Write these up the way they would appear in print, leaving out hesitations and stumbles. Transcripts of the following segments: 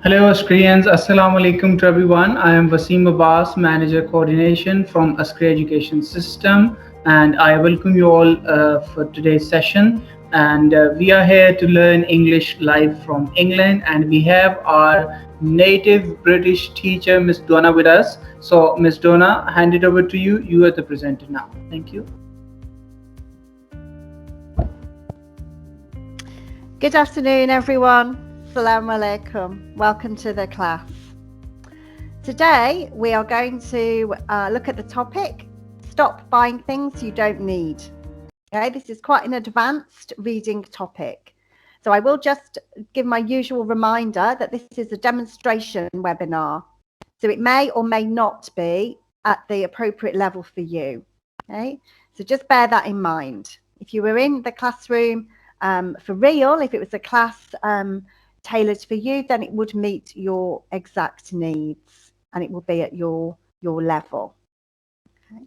Hello, Askarians. Assalamu alaikum to everyone. I am Wasim Abbas, Manager Coordination from Askaria Education System, and I welcome you all for today's session. And we are here to learn English live from England, and we have our native British teacher, Miss Donna, with us. So, Miss Donna, hand it over to you. You are the presenter now. Thank you. Good afternoon, everyone. Assalamu alaikum. Welcome to the class. Today, we are going to look at the topic, stop buying things you don't need. Okay, this is quite an advanced reading topic. So I will just give my usual reminder that this is a demonstration webinar. So it may or may not be at the appropriate level for you. Okay, so just bear that in mind. If you were in the classroom for real, if it was a class tailored for you, then it would meet your exact needs and it will be at your level. Okay.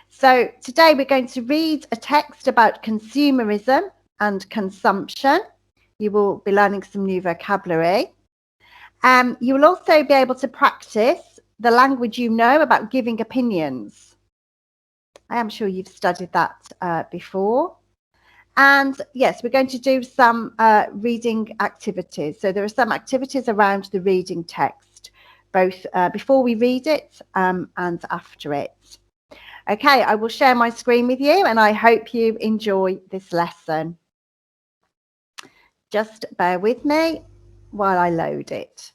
So today we're going to read a text about consumerism and consumption. You will be learning some new vocabulary. You will also be able to practice the language you know about giving opinions. I am sure you've studied that before. And yes, we're going to do some reading activities. So there are some activities around the reading text, both before we read it and after it. Okay, I will share my screen with you and I hope you enjoy this lesson. Just bear with me while I load it.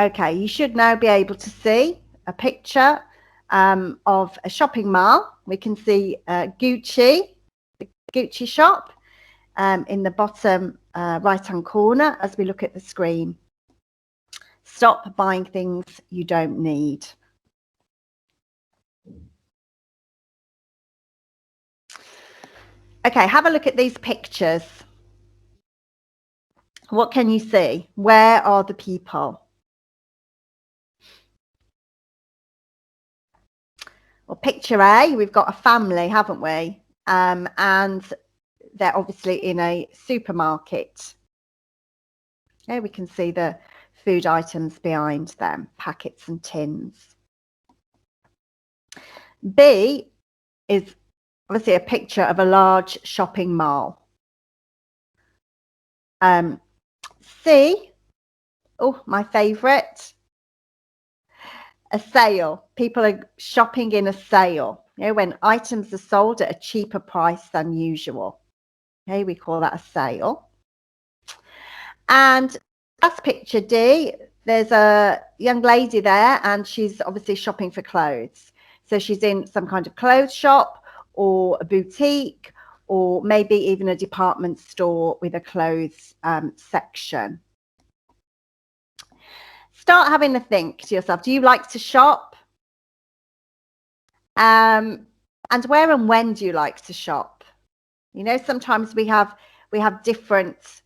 Okay, you should now be able to see a picture of a shopping mall. We can see Gucci, the Gucci shop in the bottom right-hand corner as we look at the screen. Stop buying things you don't need. Okay, have a look at these pictures. What can you see? Where are the people? Well, picture A, we've got a family, haven't we? And they're obviously in a supermarket. Okay, we can see the food items behind them, packets and tins. B is obviously a picture of a large shopping mall. C, oh, my favourite, a sale. People are shopping in a sale. You know, when items are sold at a cheaper price than usual. Okay, we call that a sale. And that's picture D. There's a young lady there and she's obviously shopping for clothes. So she's in some kind of clothes shop or a boutique or maybe even a department store with a clothes section. Start having a think to yourself. Do you like to shop? And where and when do you like to shop? You know, sometimes we have different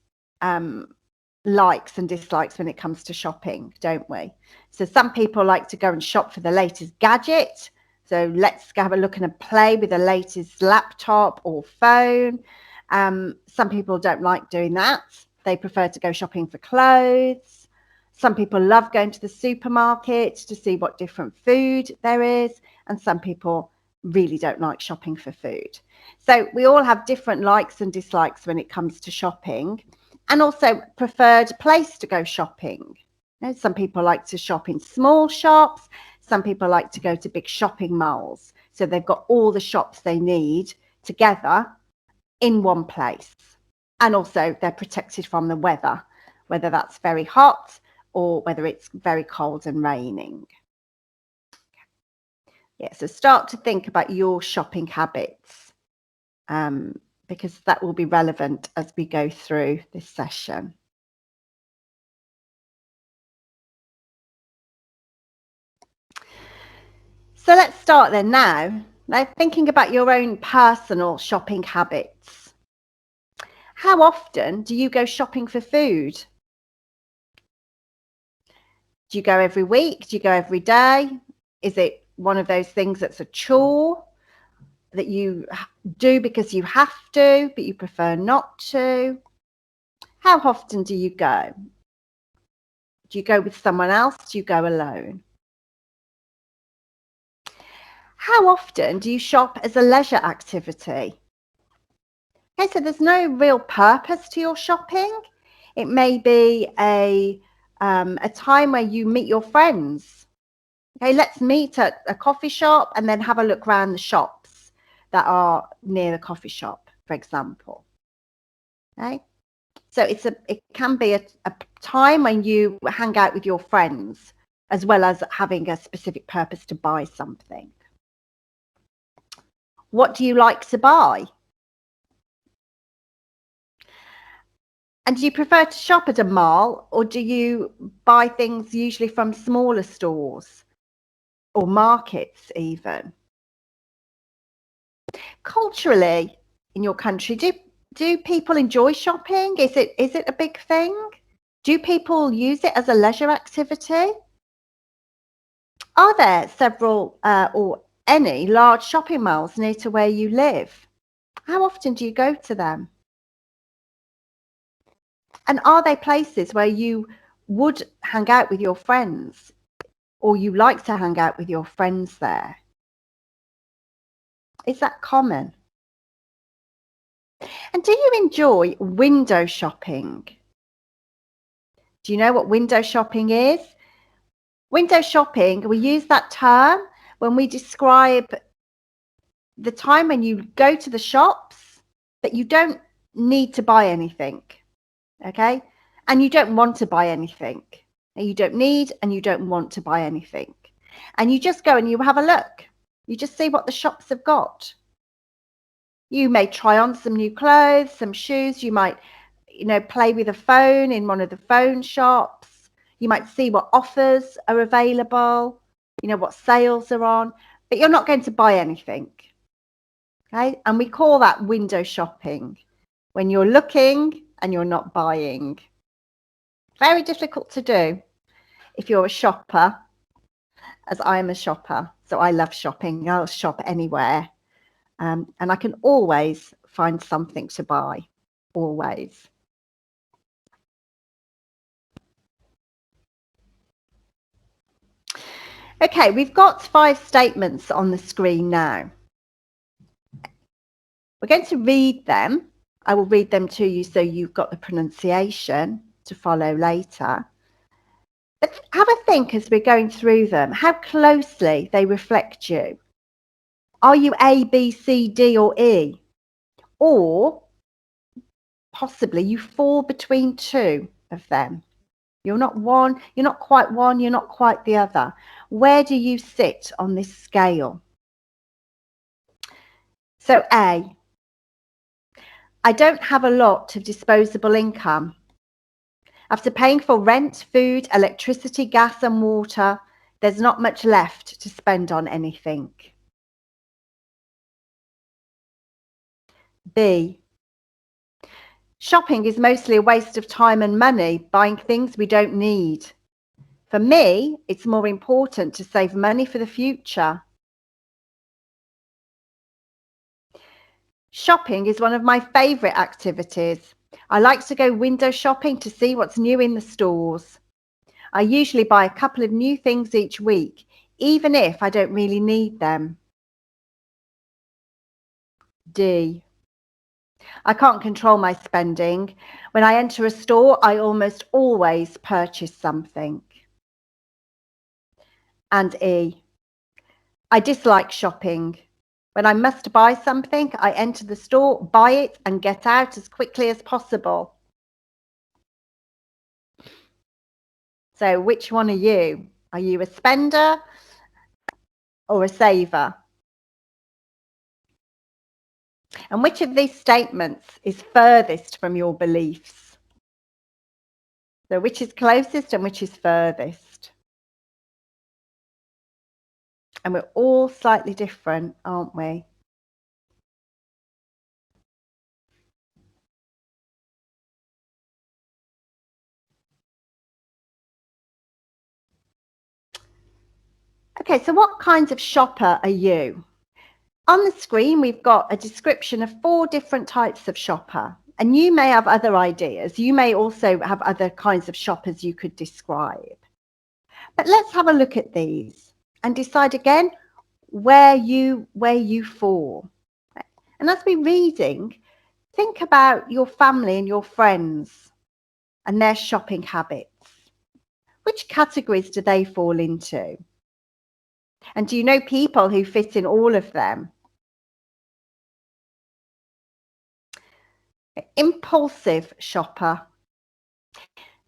likes and dislikes when it comes to shopping, don't we? So some people like to go and shop for the latest gadget. So let's have a look and a play with the latest laptop or phone. Some people don't like doing that. They prefer to go shopping for clothes. Some people love going to the supermarket to see what different food there is. And some people really don't like shopping for food. So we all have different likes and dislikes when it comes to shopping. And also preferred place to go shopping. You know, some people like to shop in small shops. Some people like to go to big shopping malls. So they've got all the shops they need together in one place. And also they're protected from the weather, whether that's very hot or whether it's very cold and raining. Yeah, so start to think about your shopping habits. Because that will be relevant as we go through this session. So let's start then now. Now, thinking about your own personal shopping habits. How often do you go shopping for food? Do you go every week? Do you go every day? Is it one of those things that's a chore that you do because you have to, but you prefer not to? How often do you go? Do you go with someone else? Do you go alone? How often do you shop as a leisure activity? Okay, so there's no real purpose to your shopping. It may be a time where you meet your friends. Okay, let's meet at a coffee shop and then have a look around the shops that are near the coffee shop, for example. Okay, so it can be a time when you hang out with your friends as well as having a specific purpose to buy something. What do you like to buy? And do you prefer to shop at a mall, or do you buy things usually from smaller stores or markets even? Culturally, in your country, do people enjoy shopping? Is it a big thing? Do people use it as a leisure activity? Are there several or any large shopping malls near to where you live? How often do you go to them? And are they places where you would hang out with your friends, or you like to hang out with your friends there? Is that common? And do you enjoy window shopping? Do you know what window shopping is? Window shopping, we use that term when we describe the time when you go to the shops, but you don't need to buy anything, okay? And you don't want to buy anything. You don't need and you don't want to buy anything. And you just go and you have a look. You just see what the shops have got. You may try on some new clothes, some shoes. You might, play with a phone in one of the phone shops. You might see what offers are available, what sales are on, but you're not going to buy anything. Okay? And we call that window shopping, when you're looking and you're not buying. Very difficult to do if you're a shopper, as I'm a shopper. So I love shopping. I'll shop anywhere. And I can always find something to buy, always. Okay, we've got 5 statements on the screen now. We're going to read them. I will read them to you so you've got the pronunciation to follow later. But have a think as we're going through them, how closely they reflect you. Are you A, B, C, D, or E? Or possibly you fall between 2 of them. You're not quite one, you're not quite the other. Where do you sit on this scale? So A, I don't have a lot of disposable income. After paying for rent, food, electricity, gas and water, there's not much left to spend on anything. B, shopping is mostly a waste of time and money, buying things we don't need. For me, it's more important to save money for the future. Shopping is one of my favourite activities. I like to go window shopping to see what's new in the stores. I usually buy a couple of new things each week, even if I don't really need them. D, I can't control my spending. When I enter a store, I almost always purchase something. And E, I dislike shopping. When I must buy something, I enter the store, buy it, and get out as quickly as possible. So which one are you? Are you a spender or a saver? And which of these statements is furthest from your beliefs? So which is closest and which is furthest? And we're all slightly different, aren't we? Okay, so what kinds of shopper are you? On the screen, we've got a description of 4 different types of shopper, and you may have other ideas. You may also have other kinds of shoppers you could describe. But let's have a look at these and decide again where you fall. And as we're reading, think about your family and your friends and their shopping habits. Which categories do they fall into? And do you know people who fit in all of them? Impulsive shopper.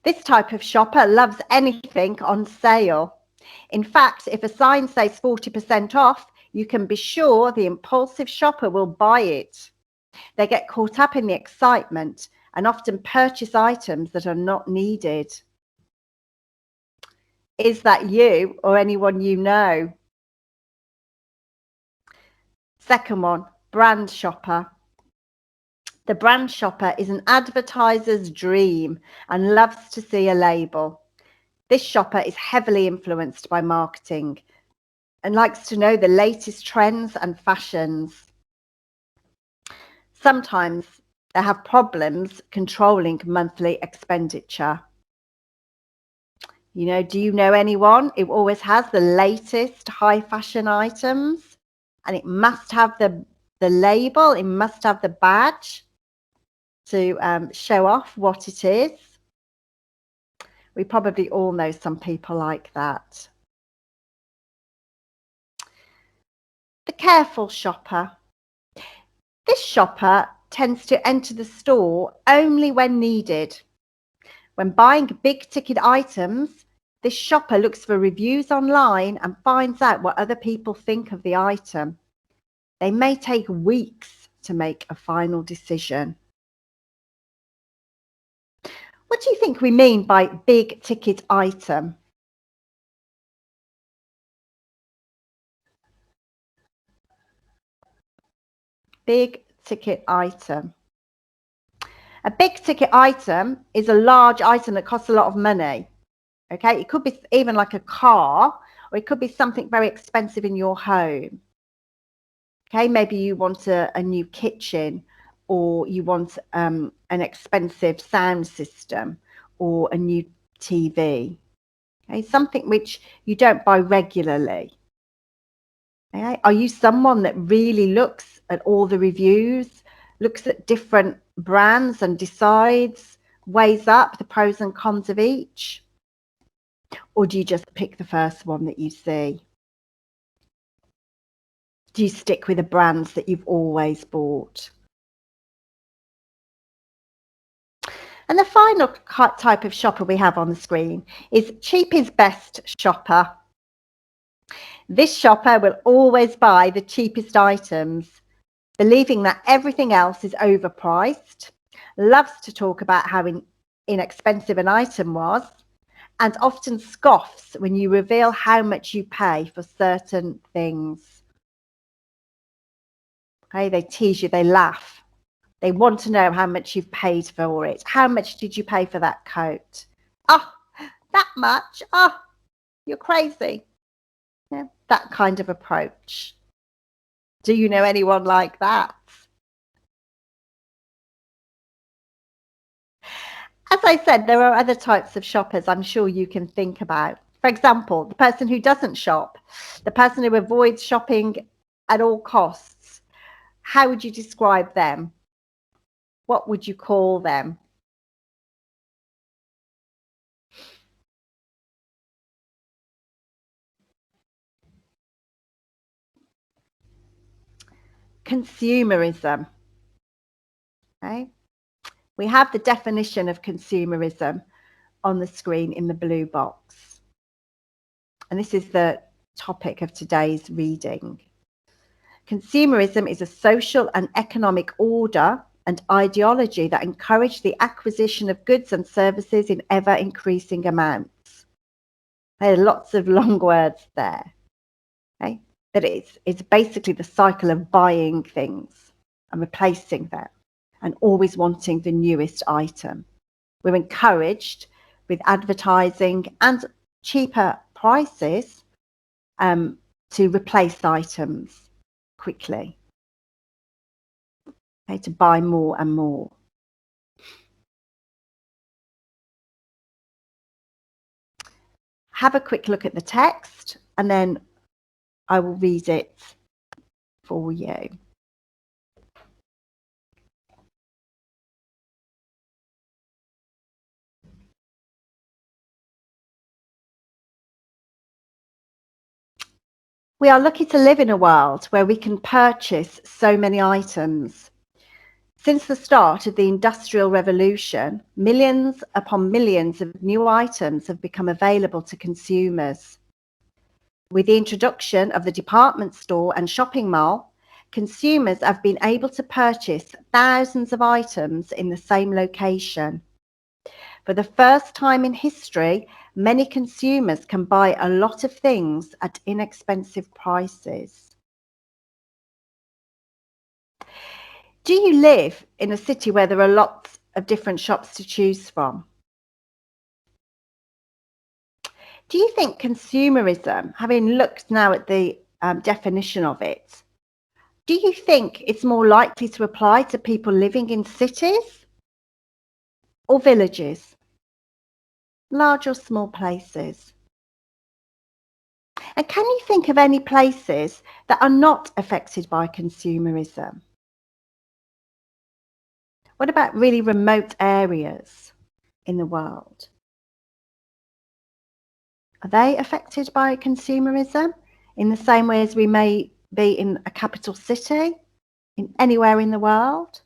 This type of shopper loves anything on sale. In fact, if a sign says 40% off, you can be sure the impulsive shopper will buy it. They get caught up in the excitement and often purchase items that are not needed. Is that you or anyone you know? Second one, brand shopper. The brand shopper is an advertiser's dream and loves to see a label. This shopper is heavily influenced by marketing and likes to know the latest trends and fashions. Sometimes they have problems controlling monthly expenditure. You know, do you know anyone who always has the latest high fashion items and it must have the label, it must have the badge to show off what it is? We probably all know some people like that. The careful shopper. This shopper tends to enter the store only when needed. When buying big ticket items, this shopper looks for reviews online and finds out what other people think of the item. They may take weeks to make a final decision. What do you think we mean by big ticket item? Big ticket item. A big ticket item is a large item that costs a lot of money. Okay, it could be even like a car, or it could be something very expensive in your home. Okay, maybe you want a new kitchen, or you want an expensive sound system, or a new TV. Okay, something which you don't buy regularly. Okay? Are you someone that really looks at all the reviews, looks at different brands and decides, weighs up the pros and cons of each? Or do you just pick the first one that you see? Do you stick with the brands that you've always bought? And the final type of shopper we have on the screen is cheap is best shopper. This shopper will always buy the cheapest items, believing that everything else is overpriced, loves to talk about how inexpensive an item was, and often scoffs when you reveal how much you pay for certain things. Okay, they tease you, they laugh. They want to know how much you've paid for it. How much did you pay for that coat? Oh, that much? Oh, you're crazy. Yeah, that kind of approach. Do you know anyone like that? As I said, there are other types of shoppers I'm sure you can think about. For example, the person who doesn't shop, the person who avoids shopping at all costs. How would you describe them? What would you call them? Consumerism. Okay. We have the definition of consumerism on the screen in the blue box. And this is the topic of today's reading. Consumerism is a social and economic order and ideology that encourage the acquisition of goods and services in ever increasing amounts. There are lots of long words there. Okay? But it's basically the cycle of buying things and replacing them and always wanting the newest item. We're encouraged with advertising and cheaper prices to replace items quickly, okay, to buy more and more. Have a quick look at the text and then I will read it for you. We are lucky to live in a world where we can purchase so many items. Since the start of the Industrial Revolution, millions upon millions of new items have become available to consumers. With the introduction of the department store and shopping mall, consumers have been able to purchase thousands of items in the same location. For the first time in history, many consumers can buy a lot of things at inexpensive prices. Do you live in a city where there are lots of different shops to choose from? Do you think consumerism, having looked now at the definition of it, do you think it's more likely to apply to people living in cities or villages, large or small places? And can you think of any places that are not affected by consumerism? What about really remote areas in the world? Are they affected by consumerism in the same way as we may be in a capital city, in anywhere in the world?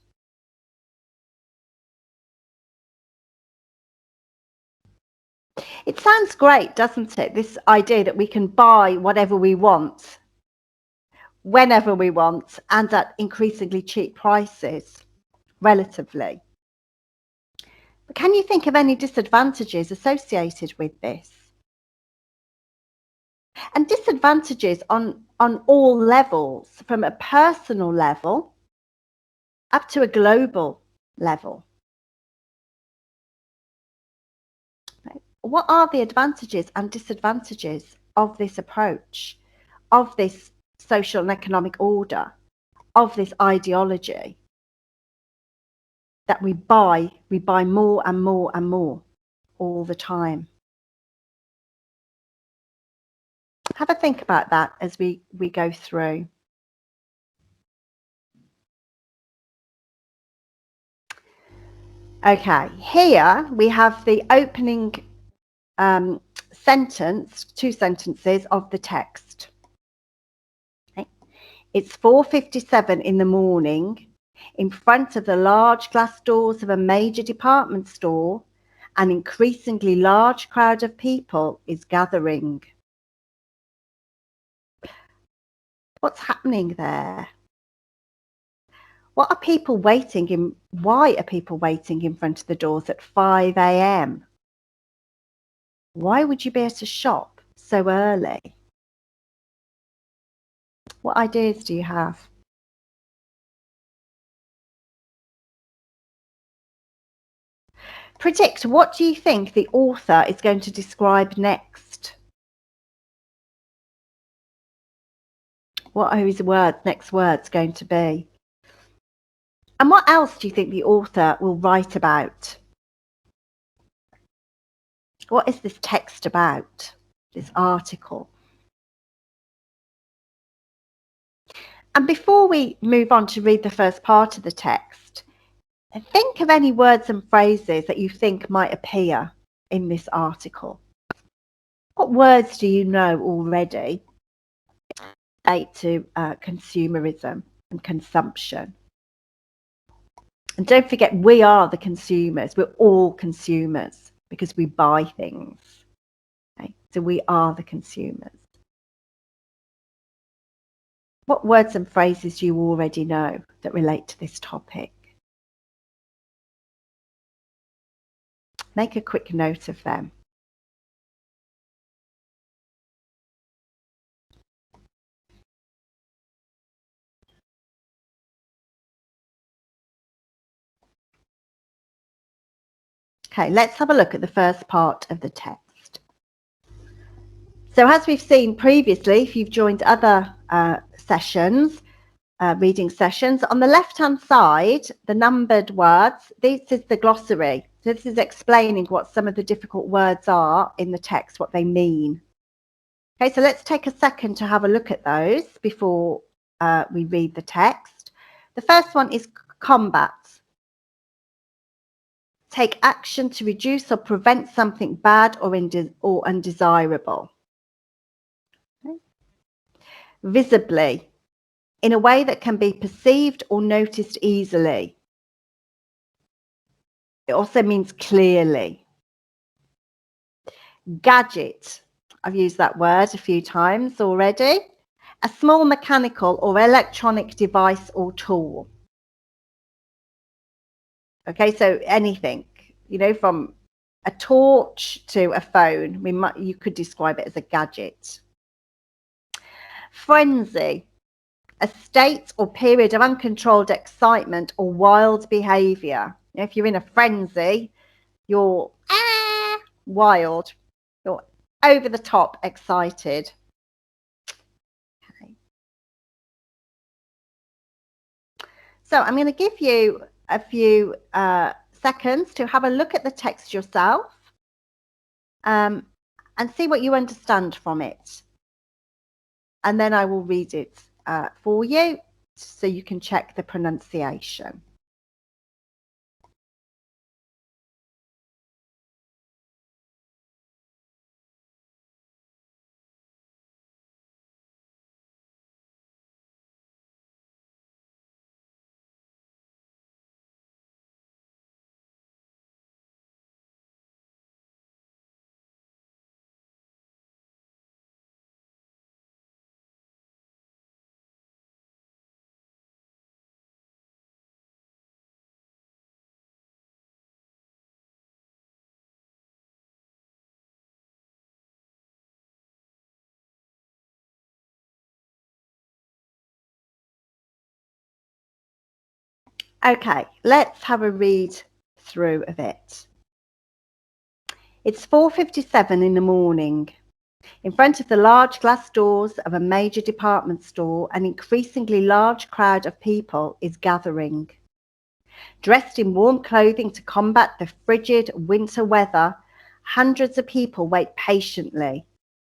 It sounds great, doesn't it? This idea that we can buy whatever we want, whenever we want, and at increasingly cheap prices, relatively. But can you think of any disadvantages associated with this? And disadvantages on all levels, from a personal level up to a global level. What are the advantages and disadvantages of this approach, of this social and economic order, of this ideology that we buy more and more and more all the time? Have a think about that as we go through. Okay, here we have the opening sentence, two sentences of the text. Okay. It's 4:57 in the morning. In front of the large glass doors of a major department store, an increasingly large crowd of people is gathering. What's happening there? What are people waiting in? Why are people waiting in front of the doors at 5 a.m.? Why would you be able to shop so early? What ideas do you have? Predict, what do you think the author is going to describe next? What are his next words going to be? And what else do you think the author will write about? What is this text about, this article? And before we move on to read the first part of the text, think of any words and phrases that you think might appear in this article. What words do you know already relate to consumerism and consumption? And don't forget, we are the consumers. We're all consumers because we buy things. Okay? So we are the consumers. What words and phrases do you already know that relate to this topic? Make a quick note of them. Okay, let's have a look at the first part of the text. So as we've seen previously, if you've joined other sessions, reading sessions, on the left-hand side, the numbered words, this is the glossary. So this is explaining what some of the difficult words are in the text, what they mean. Okay, so let's take a second to have a look at those before we read the text. The first one is combat. Take action to reduce or prevent something bad or undesirable. Okay. Visibly, in a way that can be perceived or noticed easily. It also means clearly. Gadget, I've used that word a few times already. A small mechanical or electronic device or tool. Okay, so anything, from a torch to a phone, you could describe it as a gadget. Frenzy, a state or period of uncontrolled excitement or wild behavior. If you're in a frenzy, you're wild, you're over the top excited. Okay. So I'm going to give you a few seconds to have a look at the text yourself and see what you understand from it. And then I will read it for you so you can check the pronunciation. Okay, let's have a read through of it. It's 4:57 in the morning. In front of the large glass doors of a major department store, an increasingly large crowd of people is gathering. Dressed in warm clothing to combat the frigid winter weather, hundreds of people wait patiently,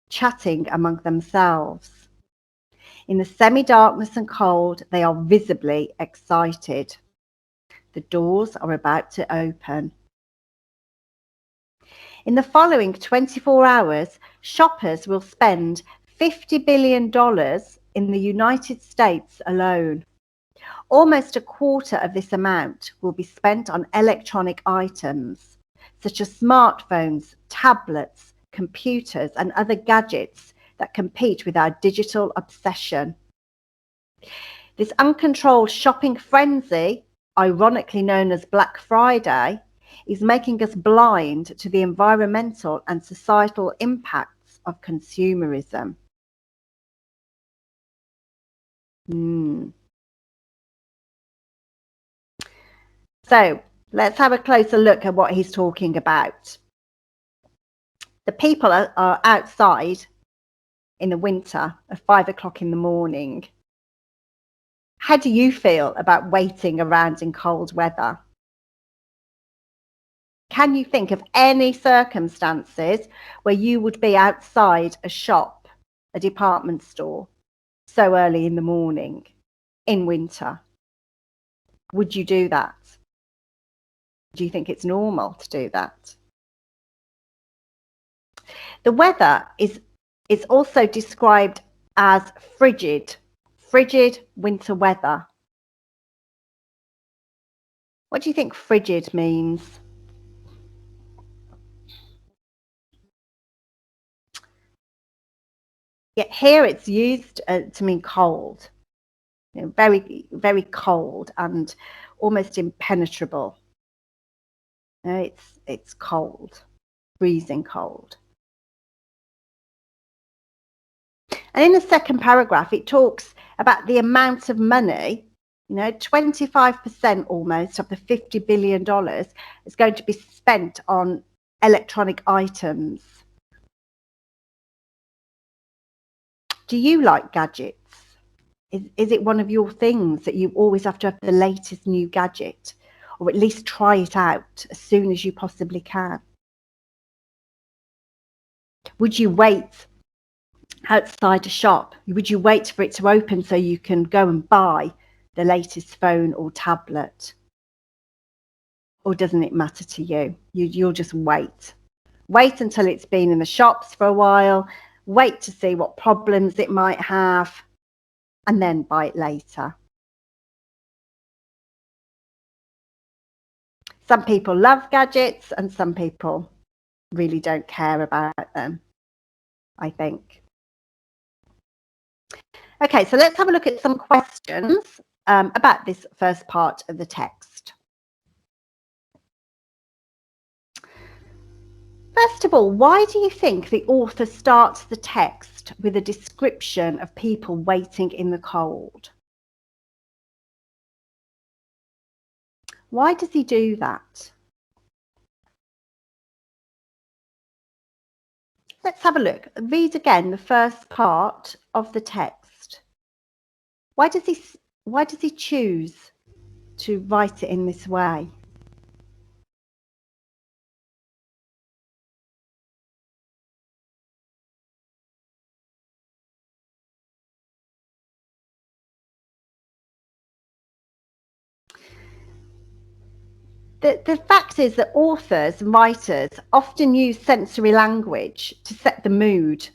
chatting among themselves. In the semi-darkness and cold, they are visibly excited. The doors are about to open. In the following 24 hours, shoppers will spend $50 billion in the United States alone. Almost a quarter of this amount will be spent on electronic items, such as smartphones, tablets, computers, and other gadgets that compete with our digital obsession. This uncontrolled shopping frenzy, ironically known as Black Friday, is making us blind to the environmental and societal impacts of consumerism. So let's have a closer look at what he's talking about. The people are outside in the winter at 5 o'clock in the morning. How do you feel about waiting around in cold weather? Can you think of any circumstances where you would be outside a shop, a department store, so early in the morning in winter? Would you do that? Do you think it's normal to do that? The weather is also described as frigid winter weather. What do you think frigid means? Yet here it's used to mean cold, very, very cold and almost impenetrable. It's cold, freezing cold. And in the second paragraph, it talks about the amount of money, 25% almost of the $50 billion is going to be spent on electronic items. Do you like gadgets? Is it one of your things that you always have to have the latest new gadget, or at least try it out as soon as you possibly can? Would you wait outside a shop? Would you wait for it to open so you can go and buy the latest phone or tablet? Or doesn't it matter to you? You'll just wait. Wait until it's been in the shops for a while, wait to see what problems it might have, and then buy it later. Some people love gadgets and some people really don't care about them, I think. Okay, so let's have a look at some questions about this first part of the text. First of all, why do you think the author starts the text with a description of people waiting in the cold? Why does he do that? Let's have a look. Read again the first part of the text. Why does he choose to write it in this way? The fact is that authors and writers often use sensory language to set the mood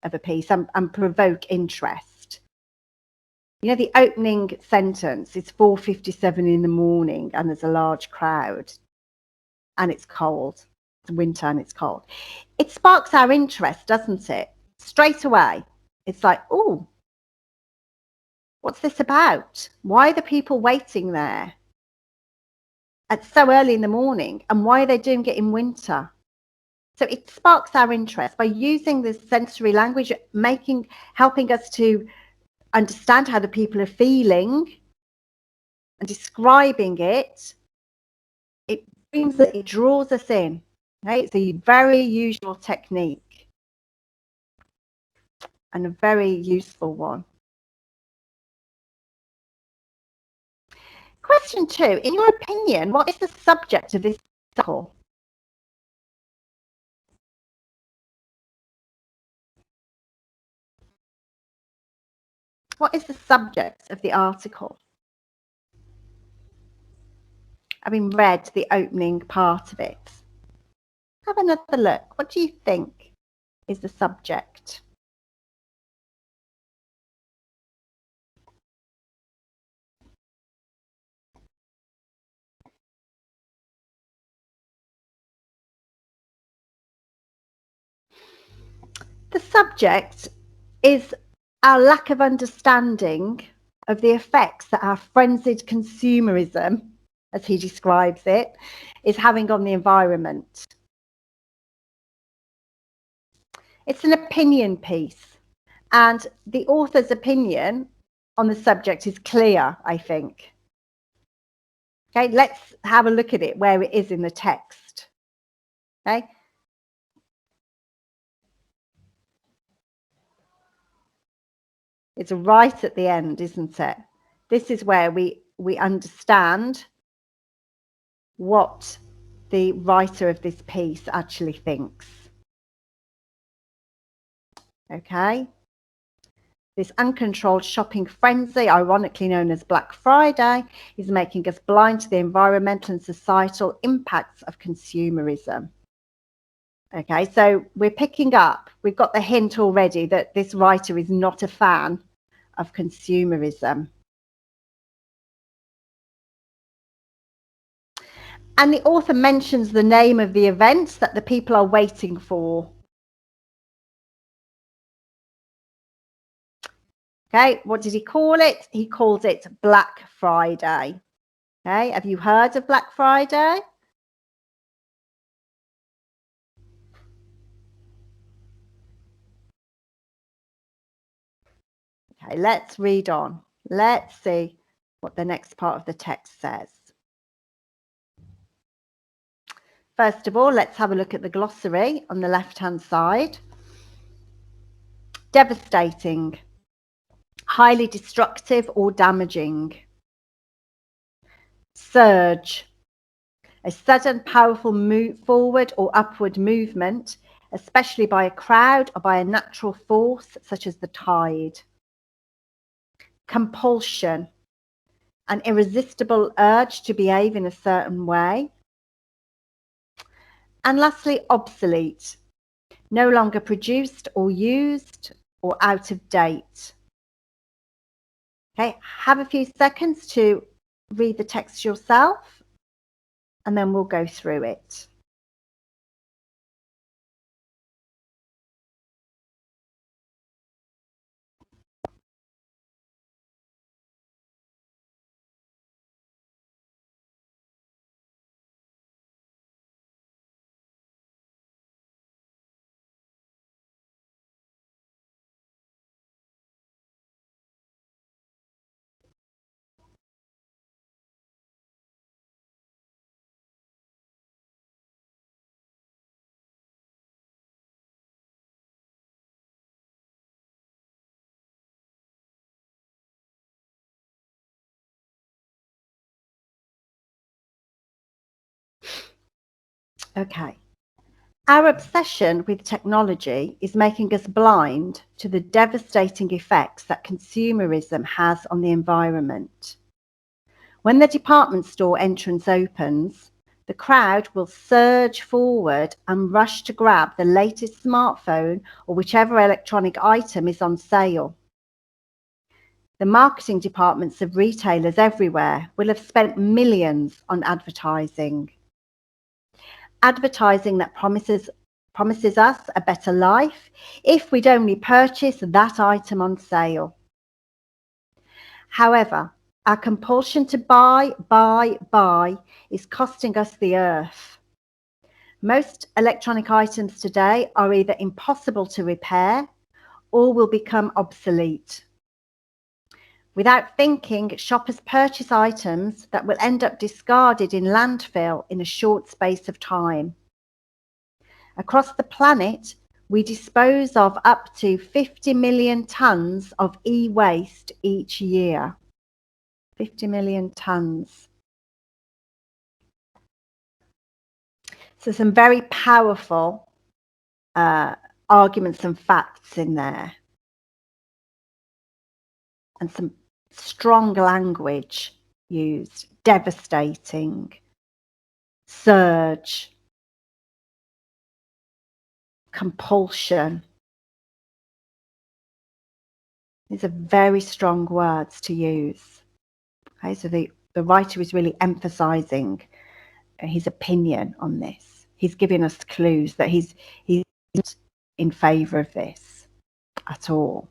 of a piece and provoke interest. You know, the opening sentence is 4:57 in the morning and there's a large crowd and it's cold. It's winter and it's cold. It sparks our interest, doesn't it? Straight away. It's like, oh, what's this about? Why are the people waiting there at so early in the morning? And why are they doing it in winter? So it sparks our interest by using this sensory language, helping us to understand how the people are feeling and describing it. It brings it draws us in. Right? It's a very usual technique and a very useful one. Question 2. In your opinion, what is the subject of this article? What is the subject of the article? Having read the opening part of it, have another look. What do you think is the subject? The subject is our lack of understanding of the effects that our frenzied consumerism, as he describes it, is having on the environment. It's an opinion piece, and the author's opinion on the subject is clear, I think. Okay, let's have a look at it where it is in the text. Okay. It's right at the end, isn't it? This is where we understand what the writer of this piece actually thinks. Okay. This uncontrolled shopping frenzy, ironically known as Black Friday, is making us blind to the environmental and societal impacts of consumerism. Okay, so we're picking up, we've got the hint already that this writer is not a fan of consumerism. And the author mentions the name of the event that the people are waiting for. Okay, what did he call it? He called it Black Friday. Okay, have you heard of Black Friday? Okay, let's read on. Let's see what the next part of the text says. First of all, let's have a look at the glossary on the left-hand side. Devastating, highly destructive or damaging. Surge, a sudden powerful move forward or upward movement, especially by a crowd or by a natural force such as the tide. Compulsion, an irresistible urge to behave in a certain way. And lastly, obsolete, no longer produced or used or out of date. Okay, have a few seconds to read the text yourself, and then we'll go through it. Okay. Our obsession with technology is making us blind to the devastating effects that consumerism has on the environment. When the department store entrance opens, the crowd will surge forward and rush to grab the latest smartphone or whichever electronic item is on sale. The marketing departments of retailers everywhere will have spent millions on advertising. Advertising that promises us a better life if we'd only purchase that item on sale. However, our compulsion to buy is costing us the earth. Most electronic items today are either impossible to repair or will become obsolete. Without thinking, shoppers purchase items that will end up discarded in landfill in a short space of time. Across the planet, we dispose of up to 50 million tonnes of e-waste each year. 50 million tonnes. So some very powerful arguments and facts in there. And some strong language used. Devastating. Surge. Compulsion. These are very strong words to use. Okay, so the writer is really emphasizing his opinion on this. He's giving us clues that he's not in favor of this at all.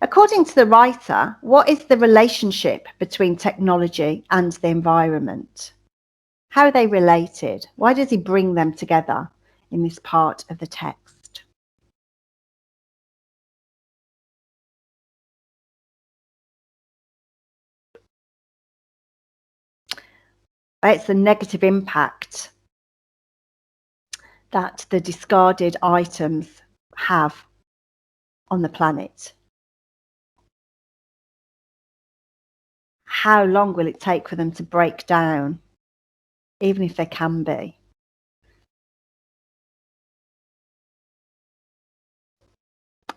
According to the writer, what is the relationship between technology and the environment? How are they related? Why does he bring them together in this part of the text? It's the negative impact that the discarded items have on the planet. How long will it take for them to break down, even if they can be?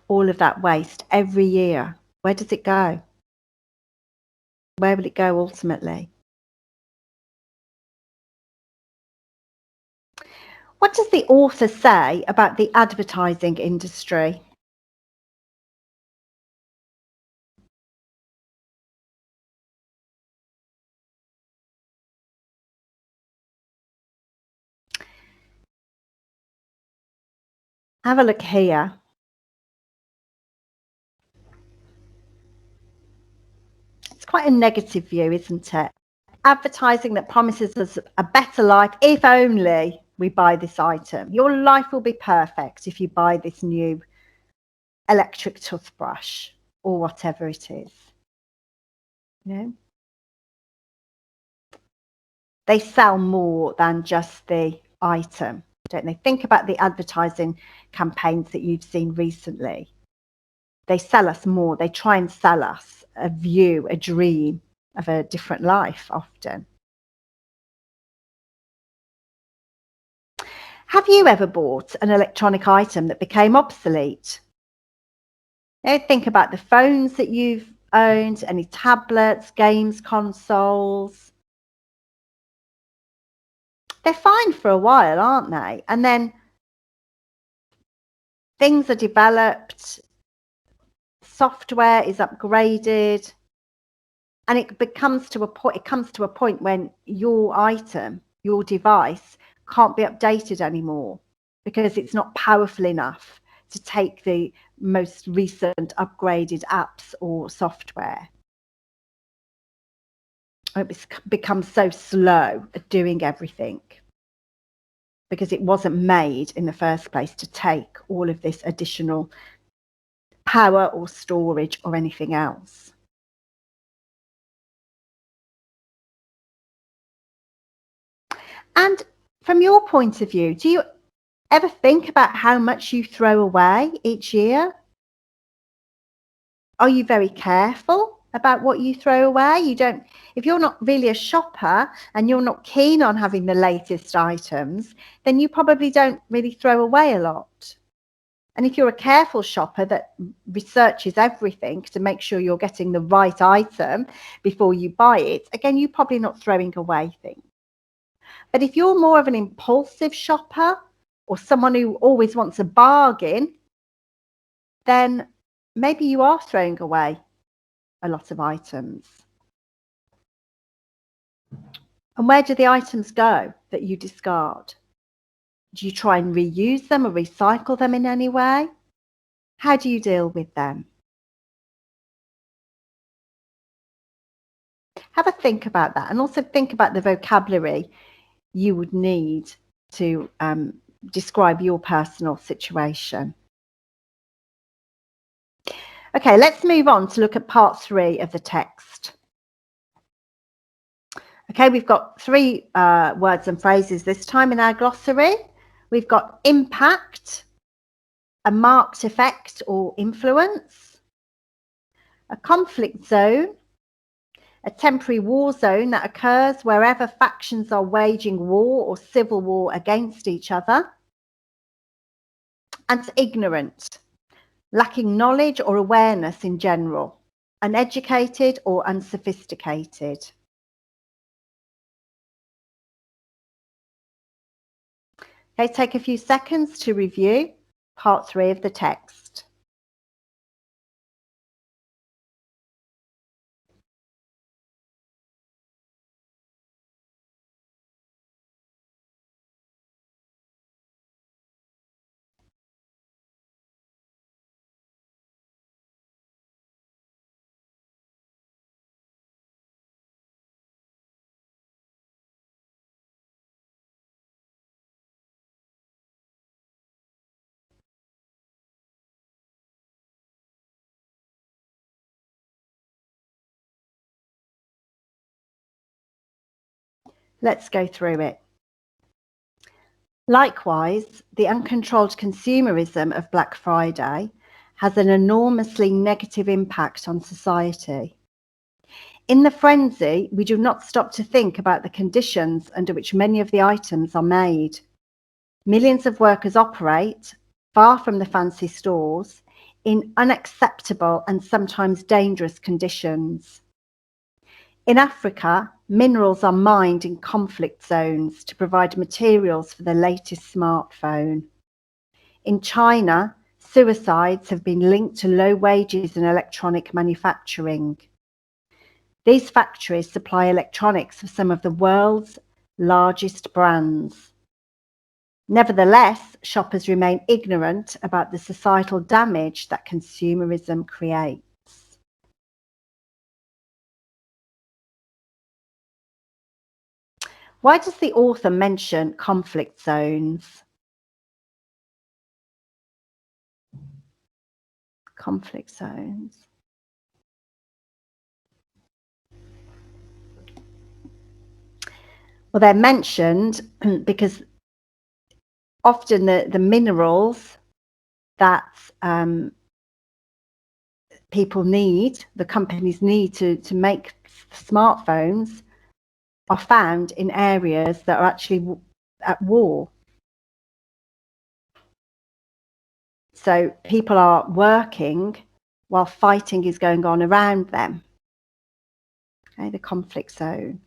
All of that waste every year, where does it go? Where will it go ultimately? What does the author say about the advertising industry? Have a look here. It's quite a negative view, isn't it? Advertising that promises us a better life if only we buy this item. Your life will be perfect if you buy this new electric toothbrush or whatever it is. You know? They sell more than just the item. don't they? Think about the advertising campaigns that you've seen recently. They sell us more. They try and sell us a view, a dream of a different life often. Have you ever bought an electronic item that became obsolete? Think about the phones that you've owned, any tablets, games consoles. They're fine for a while, aren't they? And then things are developed, software is upgraded, and it comes to a point when your item, your device, can't be updated anymore because it's not powerful enough to take the most recent upgraded apps or software. It becomes so slow at doing everything because it wasn't made in the first place to take all of this additional power or storage or anything else. And from your point of view, do you ever think about how much you throw away each year? Are you very careful about what you throw away? If you're not really a shopper and you're not keen on having the latest items, then you probably don't really throw away a lot. And if you're a careful shopper that researches everything to make sure you're getting the right item before you buy it, again, you're probably not throwing away things. But if you're more of an impulsive shopper or someone who always wants a bargain, then maybe you are throwing away a lot of items. And where do the items go that you discard? Do you try and reuse them or recycle them in any way? How do you deal with them? Have a think about that, and also think about the vocabulary you would need to describe your personal situation. Okay, let's move on to look at part 3 of the text. Okay, we've got 3 words and phrases this time in our glossary. We've got impact, a marked effect or influence, a conflict zone, a temporary war zone that occurs wherever factions are waging war or civil war against each other, and ignorant, lacking knowledge or awareness in general, uneducated or unsophisticated. Okay, take a few seconds to review part 3 of the text. Let's go through it. Likewise, the uncontrolled consumerism of Black Friday has an enormously negative impact on society. In the frenzy, we do not stop to think about the conditions under which many of the items are made. Millions of workers operate, far from the fancy stores, in unacceptable and sometimes dangerous conditions. In Africa, minerals are mined in conflict zones to provide materials for the latest smartphone. In China, suicides have been linked to low wages in electronic manufacturing. These factories supply electronics for some of the world's largest brands. Nevertheless, shoppers remain ignorant about the societal damage that consumerism creates. Why does the author mention conflict zones? Conflict zones. Well, they're mentioned because often the minerals that people need, the companies need to make smartphones, are found in areas that are actually at war. So people are working while fighting is going on around them. Okay, the conflict zone.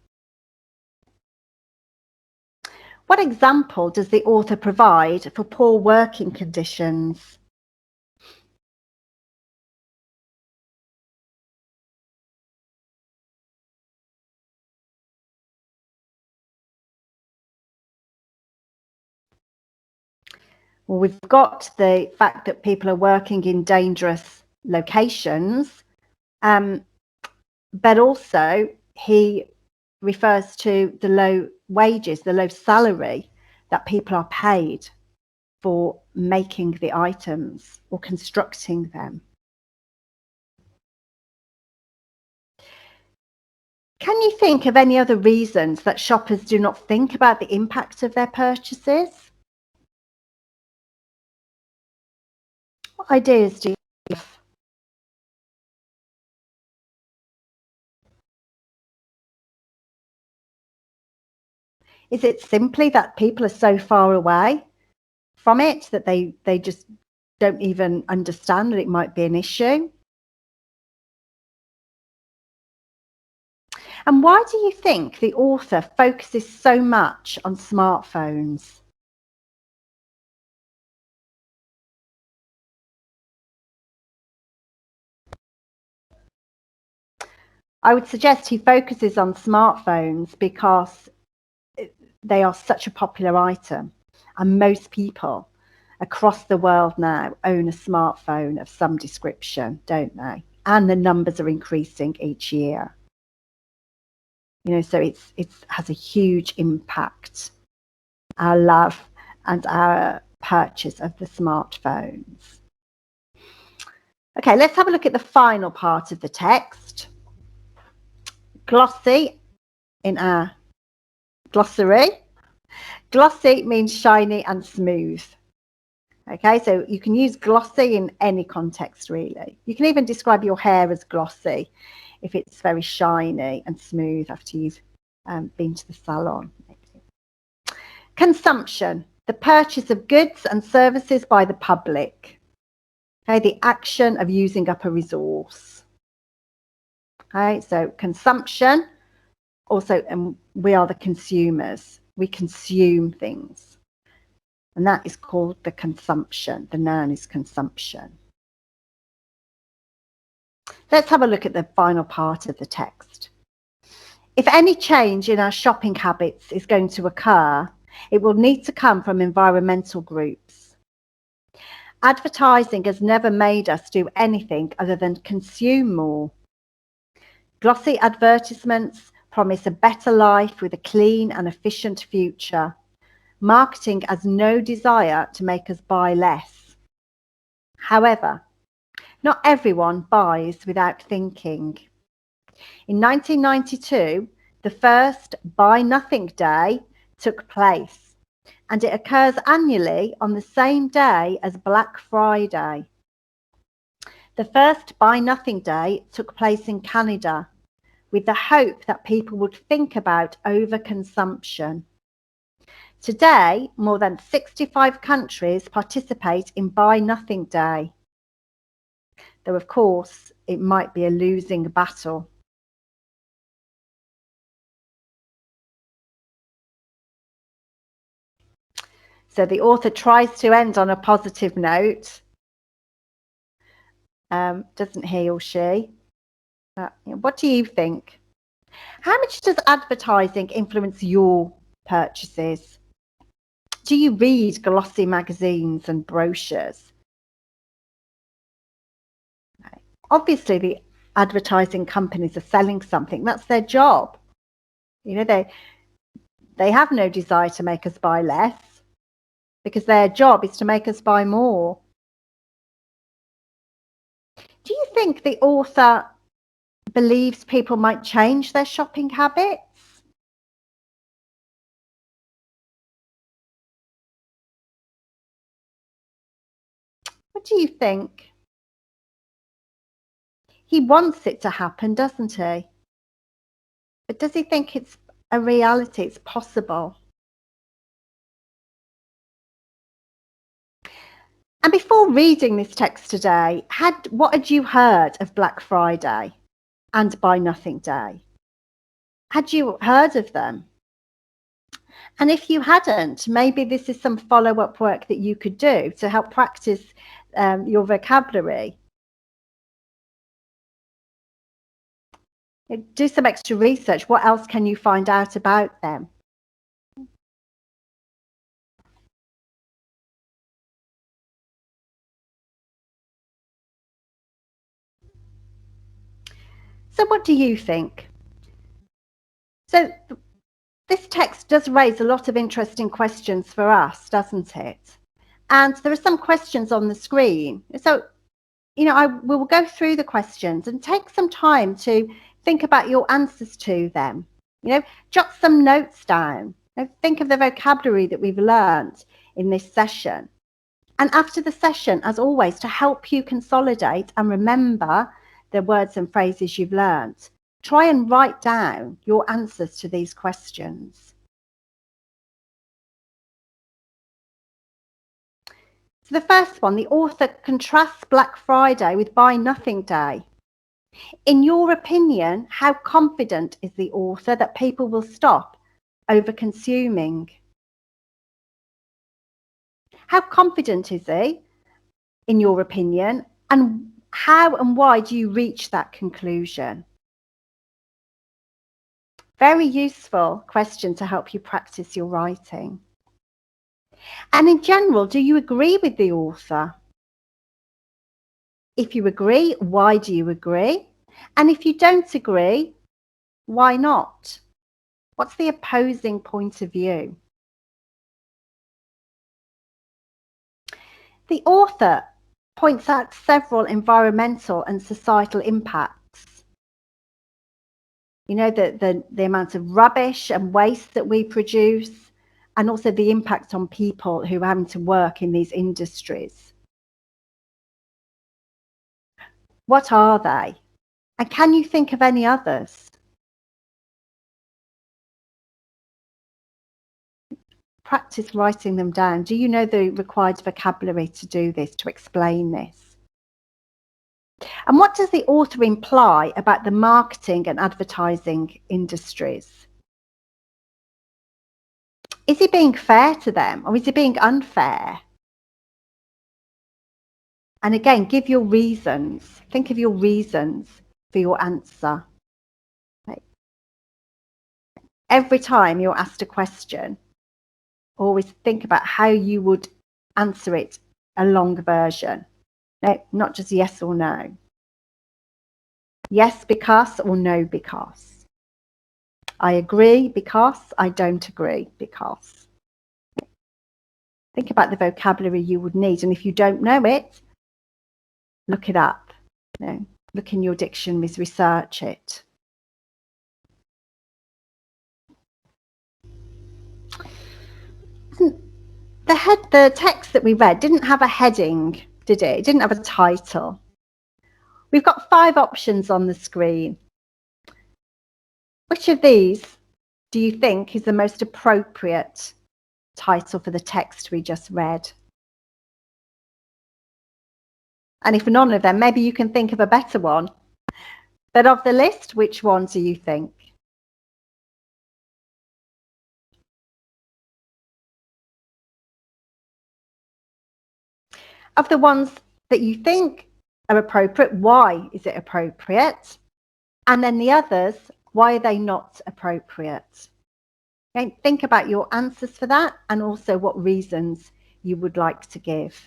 What example does the author provide for poor working conditions? Well, we've got the fact that people are working in dangerous locations, but also he refers to the low wages, the low salary that people are paid for making the items or constructing them. Can you think of any other reasons that shoppers do not think about the impact of their purchases? What ideas do you have? Is it simply that people are so far away from it that they just don't even understand that it might be an issue? And why do you think the author focuses so much on smartphones? I would suggest he focuses on smartphones because they are such a popular item, and most people across the world now own a smartphone of some description, don't they? And the numbers are increasing each year. You know, so it has a huge impact, our love and our purchase of the smartphones. Okay, let's have a look at the final part of the text. Glossy in our glossary. Glossy means shiny and smooth. Okay, so you can use glossy in any context, really. You can even describe your hair as glossy if it's very shiny and smooth after you've been to the salon. Consumption, the purchase of goods and services by the public. Okay, the action of using up a resource. Okay, so consumption, also, and we are the consumers. We consume things. And that is called the consumption. The noun is consumption. Let's have a look at the final part of the text. If any change in our shopping habits is going to occur, it will need to come from environmental groups. Advertising has never made us do anything other than consume more. Glossy advertisements promise a better life with a clean and efficient future. Marketing has no desire to make us buy less. However, not everyone buys without thinking. In 1992, the first Buy Nothing Day took place, and it occurs annually on the same day as Black Friday. The first Buy Nothing Day took place in Canada, with the hope that people would think about overconsumption. Today, more than 65 countries participate in Buy Nothing Day, though of course it might be a losing battle. So the author tries to end on a positive note, doesn't he or she? What do you think? How much does advertising influence your purchases? Do you read glossy magazines and brochures? Obviously, the advertising companies are selling something. That's their job. You know, they have no desire to make us buy less because their job is to make us buy more. Do you think the author believes people might change their shopping habits? What do you think? He wants it to happen, doesn't he? But does he think it's a reality, it's possible? And before reading this text today, what had you heard of Black Friday and Buy Nothing Day? Had you heard of them? And if you hadn't, maybe this is some follow-up work that you could do to help practice your vocabulary. Do some extra research. What else can you find out about them? So what do you think? So this text does raise a lot of interesting questions for us, doesn't it? And there are some questions on the screen. So, we will go through the questions and take some time to think about your answers to them. Jot some notes down. Think of the vocabulary that we've learned in this session. And after the session, as always, to help you consolidate and remember the words and phrases you've learned, try and write down your answers to these questions. So the first one, the author contrasts Black Friday with Buy Nothing Day. In your opinion, how confident is the author that people will stop over-consuming? How confident is he, in your opinion, and how and why do you reach that conclusion? Very useful question to help you practice your writing. And in general, do you agree with the author? If you agree, why do you agree? And if you don't agree, why not? What's the opposing point of view? The author points out several environmental and societal impacts. The amount of rubbish and waste that we produce, and also the impact on people who are having to work in these industries. What are they? And can you think of any others? Practice writing them down. Do you know the required vocabulary to do this, to explain this? And what does the author imply about the marketing and advertising industries? Is he being fair to them, or is he being unfair? And again, give your reasons. Think of your reasons for your answer. Right. Every time you're asked a question, always think about how you would answer it, a long version. No, not just yes or no. Yes, because, or no, because. I agree because, I don't agree because. Think about the vocabulary you would need, and if you don't know it, look it up. Look in your dictionaries, research it. The text that we read didn't have a heading, did it? It didn't have a title. We've got 5 options on the screen. Which of these do you think is the most appropriate title for the text we just read? And if none of them, maybe you can think of a better one. But of the list, which one do you think? Of the ones that you think are appropriate, why is it appropriate? And then the others, why are they not appropriate? Okay, think about your answers for that, and also what reasons you would like to give.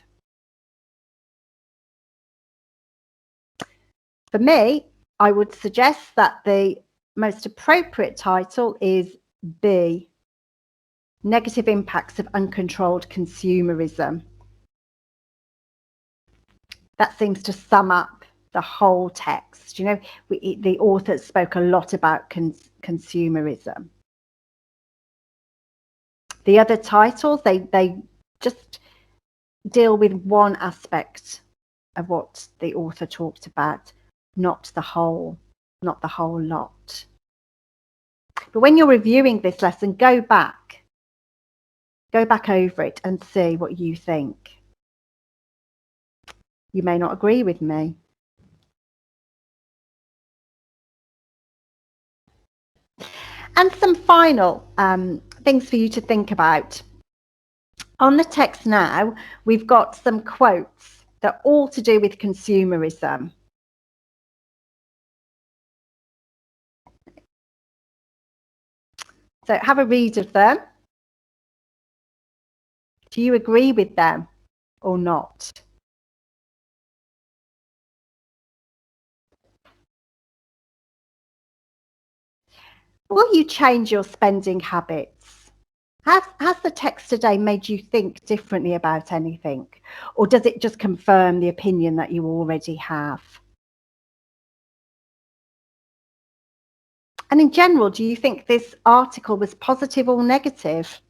For me, I would suggest that the most appropriate title is B, Negative Impacts of Uncontrolled Consumerism. That seems to sum up the whole text. The author spoke a lot about consumerism. The other titles, they just deal with one aspect of what the author talked about, not the whole lot. But when you're reviewing this lesson, go back over it and see what you think. You may not agree with me. And some final things for you to think about. On the text now, we've got some quotes that are all to do with consumerism. So have a read of them. Do you agree with them or not? Will you change your spending habits? Has the text today made you think differently about anything? Or does it just confirm the opinion that you already have? And in general, do you think this article was positive or negative?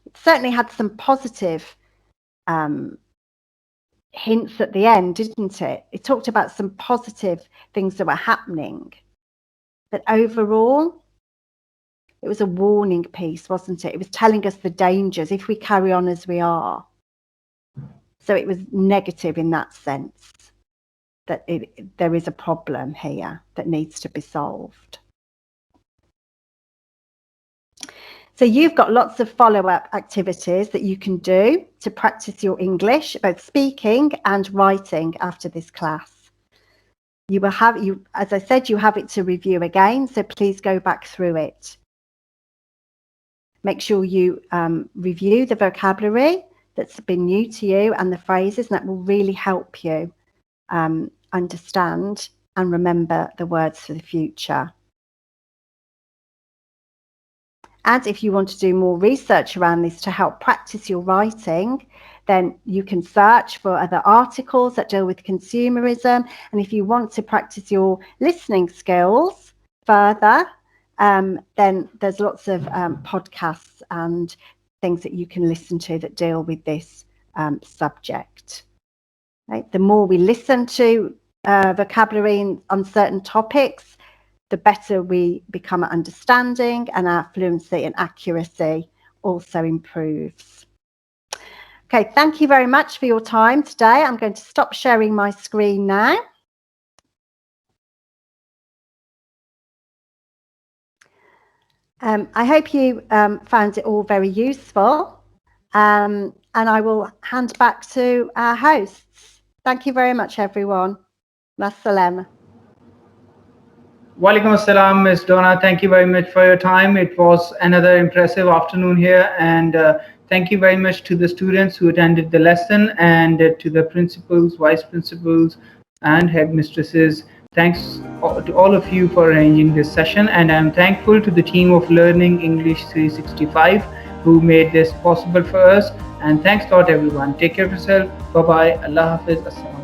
It certainly had some positive hints at the end, didn't it? It talked about some positive things that were happening. But overall, it was a warning piece, wasn't it? It was telling us the dangers if we carry on as we are. So it was negative in that sense, that there is a problem here that needs to be solved. So you've got lots of follow-up activities that you can do to practice your English, both speaking and writing after this class. You will have, as I said, you have it to review again, so please go back through it. Make sure you review the vocabulary that's been new to you and the phrases, and that will really help you understand and remember the words for the future. And if you want to do more research around this to help practice your writing, then you can search for other articles that deal with consumerism. And if you want to practice your listening skills further, then there's lots of podcasts and things that you can listen to that deal with this subject. Right? The more we listen to vocabulary on certain topics, the better we become at understanding, and our fluency and accuracy also improves. Okay, thank you very much for your time today. I'm going to stop sharing my screen now. I hope you found it all very useful, and I will hand back to our hosts. Thank you very much, everyone. Masalam. Walaikum assalam, Ms. Donna. Thank you very much for your time. It was another impressive afternoon here, and thank you very much to the students who attended the lesson, and to the principals, vice principals, and headmistresses. Thanks to all of you for arranging this session, and I'm thankful to the team of Learning English 365 who made this possible for us. And thanks a lot, everyone. Take care of yourself. Bye-bye. Allah Hafiz. Assalamu.